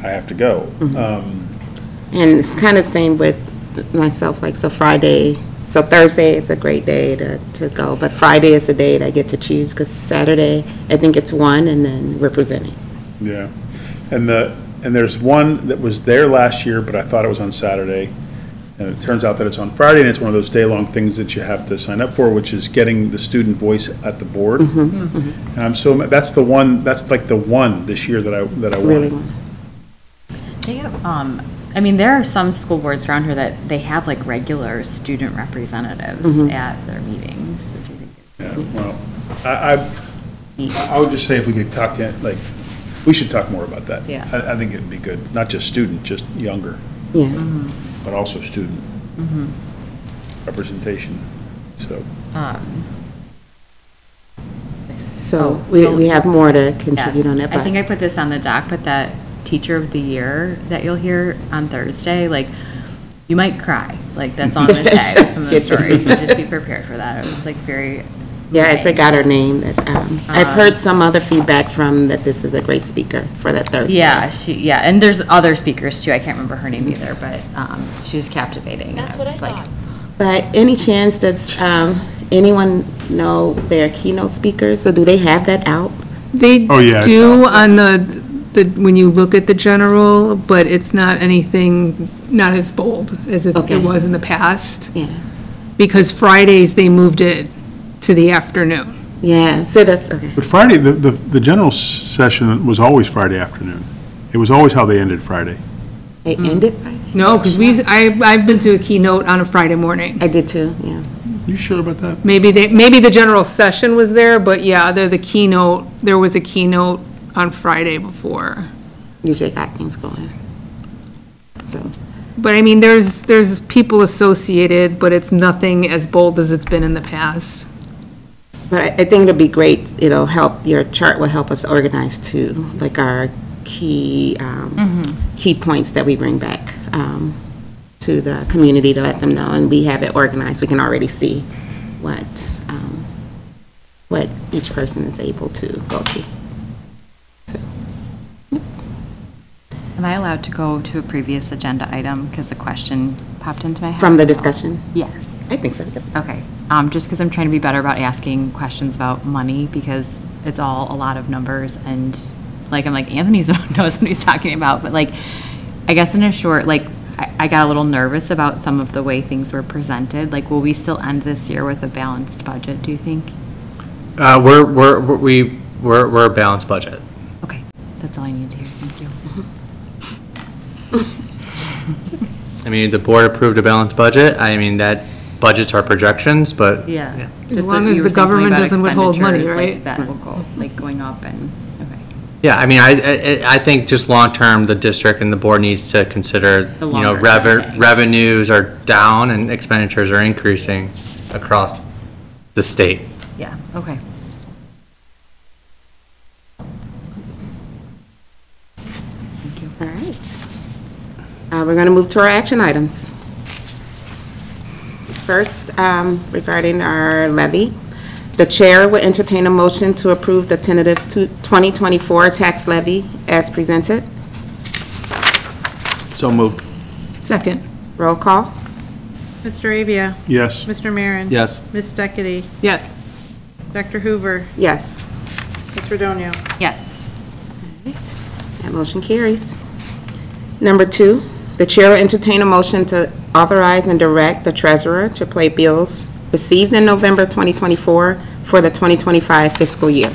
have to go. And it's kind of same with myself, like, so Thursday is a great day to go, but Friday is the day that I get to choose, because Saturday, I think it's 1, and then we're presenting. Yeah, and there's one that was there last year, but I thought it was on Saturday, and it turns out that it's on Friday, and it's one of those day-long things that you have to sign up for, which is getting the student voice at the board. And that's the one, that's like the one this year that I Really want. want. They have, I mean, there are some school boards around here that they have like regular student representatives at their meetings, which I think is Yeah, well, I would just say if we could talk to, like, we should talk more about that. Yeah. I think it'd be good, not just student, just younger, Yeah. but also student representation, so. So we have more to contribute on that, I but think I put this on the doc, but that teacher of the year that you'll hear on Thursday, like, you might cry, like, that's all I'm gonna say with some of the stories, so just be prepared for that. It was like very. yeah, I moving. forgot her name. I've heard some other feedback from that this is a great speaker for that Thursday. Yeah, and there's other speakers too, I can't remember her name either, but, she's captivating. That's what I thought. But any chance that's, anyone know their keynote speakers, or do they have that out? They Oh, yeah, it's do on when you look at the general, but it's not anything, not as bold as it Okay. was in the past. Yeah, Because Fridays, they moved it to the afternoon. yeah, so that's, okay. But Friday, the general session was always Friday afternoon. It was always how they ended Friday. They ended Friday? No, because I've been to a keynote on a Friday morning. I did too, yeah. You sure about that? Maybe the general session was there, but yeah, there was a keynote on Friday before. Usually got things going. So, But I mean, there's people associated, but it's nothing as bold as it's been in the past. but I think it'll be great, it'll help, your chart will help us organize too, like our key, key points that we bring back to the community to let them know, and we have it organized, we can already see what each person is able to go to. So, Am I allowed to go to a previous agenda item because a question popped into my head? from the discussion, Yes. I think so. Okay, just because I'm trying to be better about asking questions about money, because it's all a lot of numbers, and, like, I'm like, Anthony knows what he's talking about, but, like, I guess in a short, like, I got a little nervous about some of the way things were presented. Like, will we still end this year with a balanced budget, do you think? We're a balanced budget. Okay, that's all I need to hear, thank you. I mean, the board approved a balanced budget. I mean, that budgets are projections, but. Yeah. As long as the government doesn't withhold money, right? That will go, like, going up and, okay. Yeah, I mean, I think just long-term, the district and the board needs to consider, The you know, longer term thing. revenues are down and expenditures are increasing across the state. Yeah, okay. All right. We're going to move to our action items. First, regarding our levy, the chair will entertain a motion to approve the tentative 2024 tax levy as presented. So moved. Second. Roll call. Mr. Avia? Yes. Mr. Marin? Yes. Ms. Steckity? Yes. Dr. Hoover? Yes. Ms. Redonio? Yes. That motion carries. Number 2, the chair will entertain a motion to authorize and direct the treasurer to pay bills received in November 2024 for the 2025 fiscal year.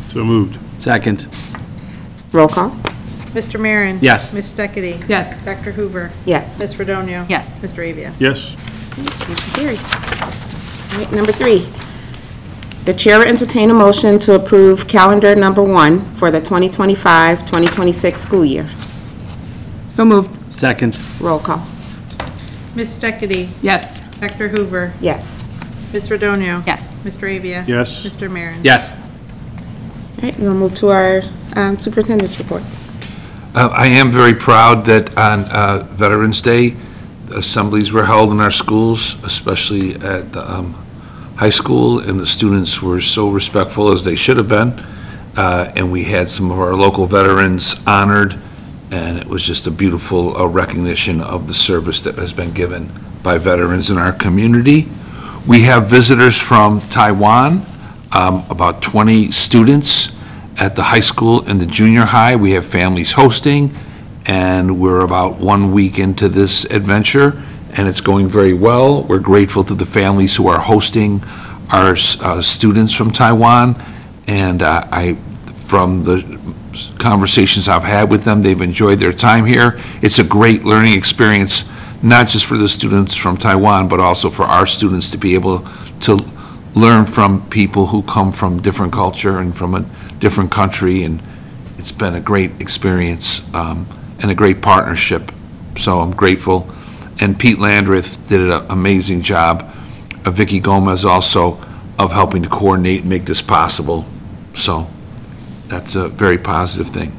So moved. Second. Roll call. Mr. Marin? Yes. Ms. Steckity? Yes. Dr. Hoover? Yes. Ms. Redonio? Yes. Mr. Avia? Yes. Motion carries. All right, number 3, the chair will entertain a motion to approve calendar number 1 for the 2025-2026 school year. So moved. Second. Roll call. Ms. Steckity? Yes. Dr. Hoover? Yes. Ms. Redonio? Yes. Mr. Avia? Yes. Mr. Marin? Yes. All right, we'll move to our superintendent's report. I am very proud that on Veterans Day, assemblies were held in our schools, especially at the high school, and the students were so respectful, as they should have been. And we had some of our local veterans honored, and it was just a beautiful recognition of the service that has been given by veterans in our community. We have visitors from Taiwan, about 20 students at the high school and the junior high. We have families hosting, and we're about 1 week into this adventure, and it's going very well. We're grateful to the families who are hosting our students from Taiwan, and from the conversations I've had with them, they've enjoyed their time here. It's a great learning experience, not just for the students from Taiwan, but also for our students to be able to learn from people who come from different culture and from a different country, and it's been a great experience and a great partnership, so I'm grateful. And Pete Landreth did an amazing job, Vicky Gomez also, of helping to coordinate and make this possible, so that's a very positive thing.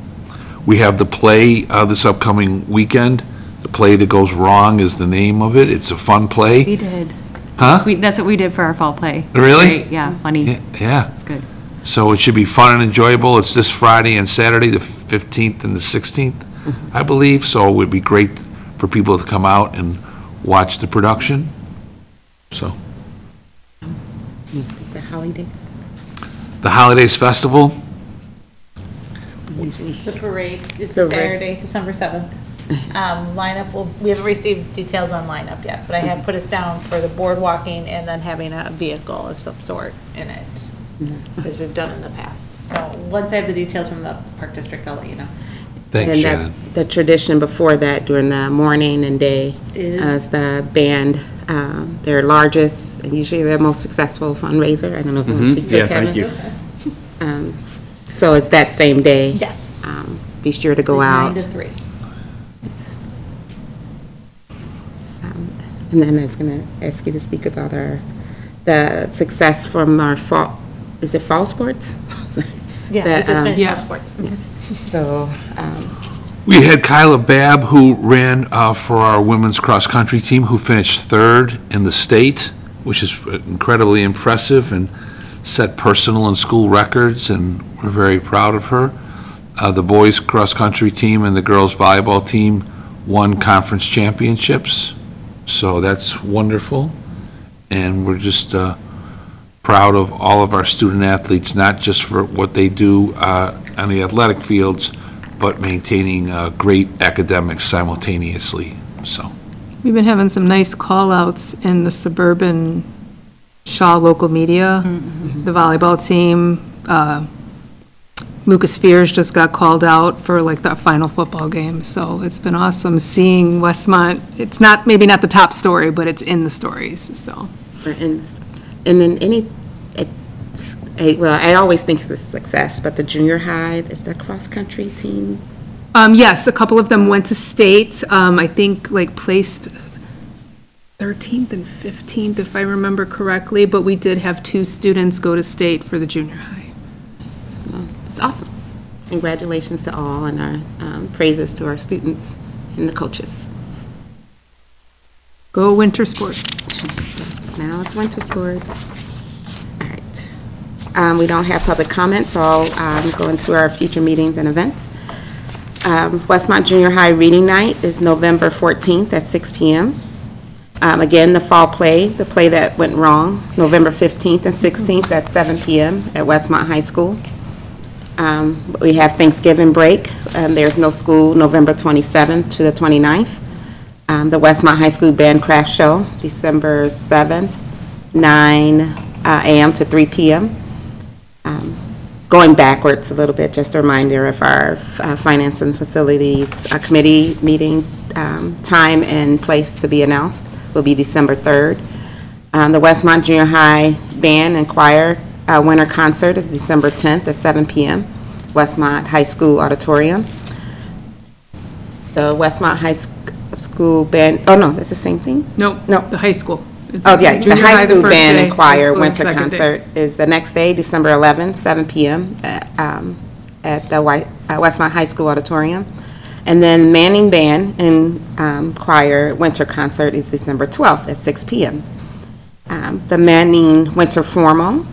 We have the play this upcoming weekend. The Play That Goes Wrong is the name of it. It's a fun play. We did. Huh? That's what we did for our fall play. It's Really? great, yeah, funny. Yeah. It's good. So it should be fun and enjoyable. It's this Friday and Saturday, the 15th and the 16th, I believe. So it would be great for people to come out and watch the production. So, The holidays. the Holidays Festival, The parade is The Saturday, December 7th. Lineup, we haven't received details on lineup yet, but I have put us down for the board walking and then having a vehicle of some sort in it, as we've done in the past. So once I have the details from the park district, I'll let you know. thanks, And Shannon. the tradition before that, during the morning and day, Is? as the band, their largest, and usually their most successful fundraiser. I don't know if you want to speak to it, Yeah, Kevin. thank you. So it's that same day? Yes. Be sure to go out. 9 to 3. And then I was going to ask you to speak about the success from our fall, is it fall sports? Yeah, we That, just finished yeah. our sports. So, We had Kyla Babb, who ran for our women's cross-country team, who finished third in the state, which is incredibly impressive, and set personal and school records, and we're very proud of her. The boys cross-country team and the girls volleyball team won conference championships, so that's wonderful. And we're just proud of all of our student athletes, not just for what they do on the athletic fields, but maintaining great academics simultaneously, so. We've been having some nice call-outs in the suburban Shaw local media. The volleyball team, Lucas Fears just got called out for like the final football game, so it's been awesome seeing Westmont. It's not, maybe not the top story, but it's in the stories, so. and then well, I always think it's a success, but the junior high, is that cross-country team? Yes, a couple of them went to state, I think like placed 13th and 15th, if I remember correctly, but we did have 2 students go to state for the junior high. So, it's awesome. Congratulations to all, and our praises to our students and the coaches. Go winter sports. Now it's winter sports. All right. We don't have public comments, so I'll go into our future meetings and events. Westmont Junior High Reading Night is November 14th at 6 p.m. Again, the fall play, the play that went wrong, November 15th and 16th at 7 p.m. at Westmont High School. We have Thanksgiving break. There's no school November 27th to the 29th. The Westmont High School Band Craft Show, December 7th, 9 a.m. to 3 p.m. Going backwards a little bit, just a reminder of our Finance and Facilities Committee meeting time and place to be announced will be December 3rd. The Westmont Junior High Band and Choir Winter Concert is December 10th at 7 p.m. Westmont High School Auditorium. The Westmont High School Band, oh no, that's the same thing? No, the high school. Oh, yeah, the Junior high school first band day, and high choir school winter second day. concert is the next day, December 11th, 7 p.m. At the Westmont High School Auditorium. And then Manning Band and choir winter concert is December 12th at 6 p.m. The Manning Winter Formal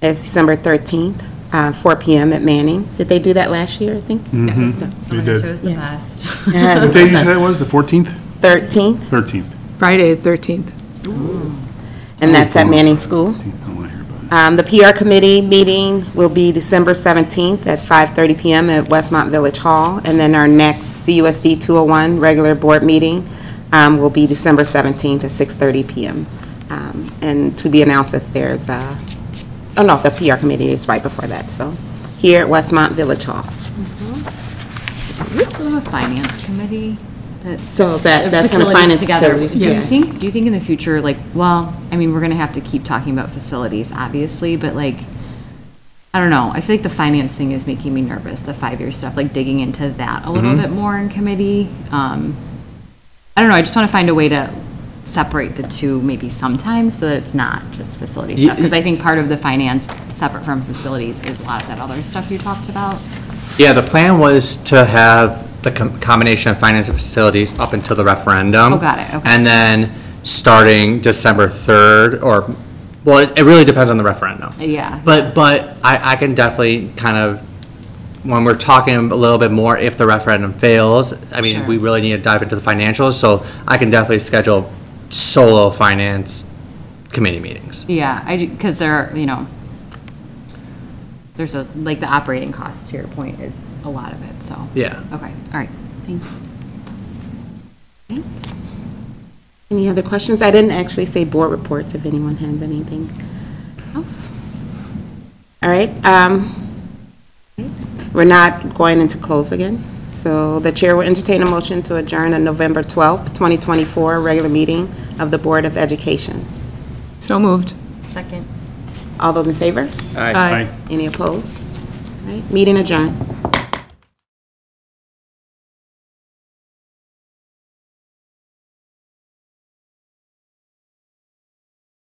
is December 13th, 4 p.m. at Manning. Did they do that last year, I think? Yes. Oh We my did. gosh, it was the best. What day did you say it was, the 14th? 13th, 13th. Friday, the 13th. and that's at Manning School. I don't want to hear about it. The PR committee meeting will be December 17th at 5:30 p.m. at Westmont Village Hall. And then our next CUSD 201 regular board meeting will be December 17th at 6:30 p.m. And to be announced that there's, oh no, the PR committee is right before that, so here at Westmont Village Hall. So the finance committee, So that's going to facilities finance together. facilities. Do you Yes. think in the future, like, well, I mean, we're gonna have to keep talking about facilities, obviously, but like, I don't know, I feel like the finance thing is making me nervous, the 5-year stuff, like digging into that a little bit more in committee. I don't know, I just wanna find a way to separate the two maybe sometimes so that it's not just facility stuff. Because I think part of the finance, separate from facilities, is a lot of that other stuff you talked about. Yeah, the plan was to have the combination of finance and facilities up until the referendum. Oh, got it, okay. And then starting December 3rd, or, well, it really depends on the referendum. Yeah. But I can definitely kind of, when we're talking a little bit more, if the referendum fails, I mean, Sure. we really need to dive into the financials, so I can definitely schedule solo finance committee meetings. Yeah, because there are, you know, there's those, like the operating costs, to your point, is a lot of it, so. Yeah. Okay, all right, thanks. Right. Any other questions? I didn't actually say board reports, if anyone has anything else. All right, we're not going into close again, so the chair will entertain a motion to adjourn on November 12th, 2024, regular meeting of the Board of Education. So moved. Second. All those in favor? Aye. Any opposed? All right, meeting adjourned.